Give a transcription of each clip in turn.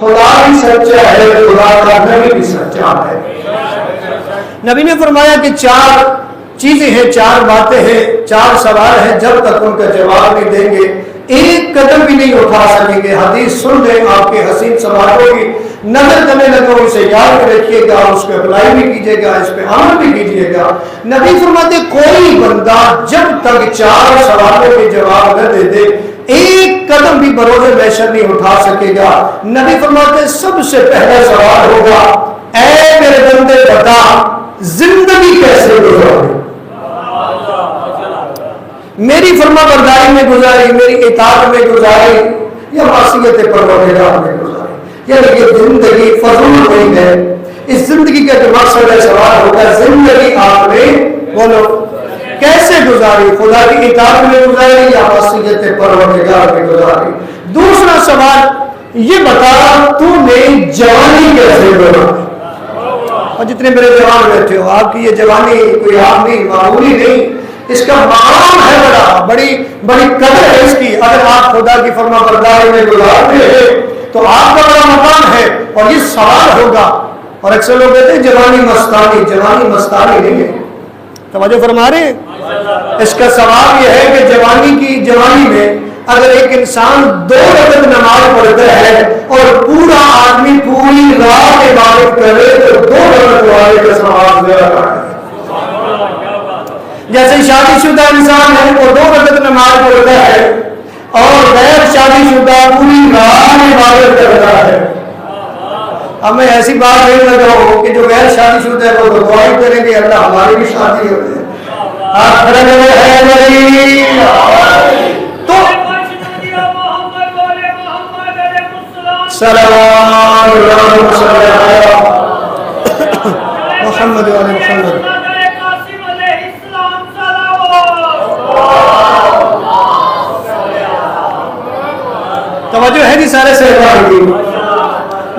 خدا بھی سچا ہے، خدا کا نبی بھی سچا ہے۔ نبی نے فرمایا کہ چار چیزیں ہیں، چار باتیں ہیں، چار سوال ہیں، جب تک ان کا جواب نہیں دیں گے ایک قدم بھی نہیں اٹھا سکیں گے۔ حدیث سن لیں، آپ کے حسین سوالوں کی نظر کرنے لگو، اسے یاد رکھیے گا، اس پہ اپلائی بھی کیجیے گا، اس پہ عمل بھی کیجیے گا۔ نبی فرماتے کوئی بندہ جب تک چار سوالوں کے جواب نہ دے دے ایک قدم بھی بروز محشر نہیں اٹھا سکے گا۔ نبی فرماتے سب سے پہلا سوال ہوگا، اے میرے بندے بتا زندگی کیسے گزاری، میری فرما برداری میں گزاری، میری اطاعت میں گزاری یا معصیت پروردگار میں گزاری؟ یعنی یہ زندگی فضول نہیں ہے۔ اس زندگی کا جو مقصد ہے، سوال ہوگا زندگی آپ نے بولو کیسے گزاری، خدا کی اطاعت میں گزاری یا معصیت پروردگار میں گزاری؟ دوسرا سوال یہ بتا تو نے جوانی کیسے گزاری؟ اور جتنے میرے جوان بیٹھے ہو، آپ کی یہ جوانی کوئی عام نہیں، معمولی نہیں، اس کا مقام ہے، بڑی قدر ہے اس کی۔ اگر آپ خدا کی فرما برداری میں گزارتے ہیں تو آپ کا بڑا مقام ہے۔ اور یہ سوال ہوگا، اور اکثر لوگ کہتے ہیں جوانی مستانی، جوانی مستانی نہیں ہے، توجہ فرما رہے ہیں؟ اس کا سوال یہ ہے کہ جوانی میں اگر ایک انسان 2 رکعت نماز پڑھتا ہے اور پورا آدمی پوری رات عبادت کرے تو 2 رکعت والے کا ثواب زیادہ ہے۔ جیسے شادی شدہ انسان ہے وہ 2 رکعت نماز پڑھتا ہے اور غیر شادی شدہ پوری رات عبادت کرتا ہے۔ ہمیں ایسی بات نہیں لگاؤ کہ جو غیر شادی شدہ ہے وہ دعائیں کریں گے اللہ ہماری بھی شادی ہو جائے۔ تو محمد علیہ محمد۔ توجہ ہے نہیں سارے صحبان کی؟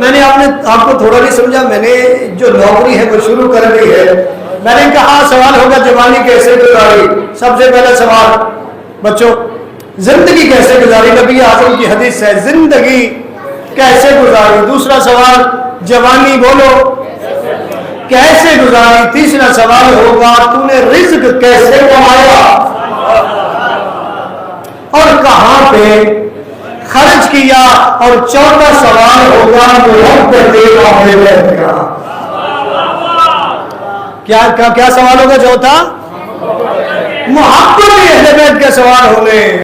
میں نے آپ کو تھوڑا نہیں سمجھا، میں نے جو نوکری ہے وہ شروع کر دی ہے۔ میں نے کہا سوال ہوگا جوانی کیسے گزاری، سب سے پہلا سوال بچوں زندگی کیسے گزاری، نبی اعظم کی حدیث ہے زندگی کیسے گزاری۔ دوسرا سوال جوانی بولو کیسے گزاری۔ تیسرا سوال ہوگا تو نے رزق کیسے کمایا اور کہاں پہ خرچ کیا، اور چوتھا سوال ہوگا محبت کیا سوال ہوگا؟ چوتھا محبت اہل بیت کے سوال ہونے۔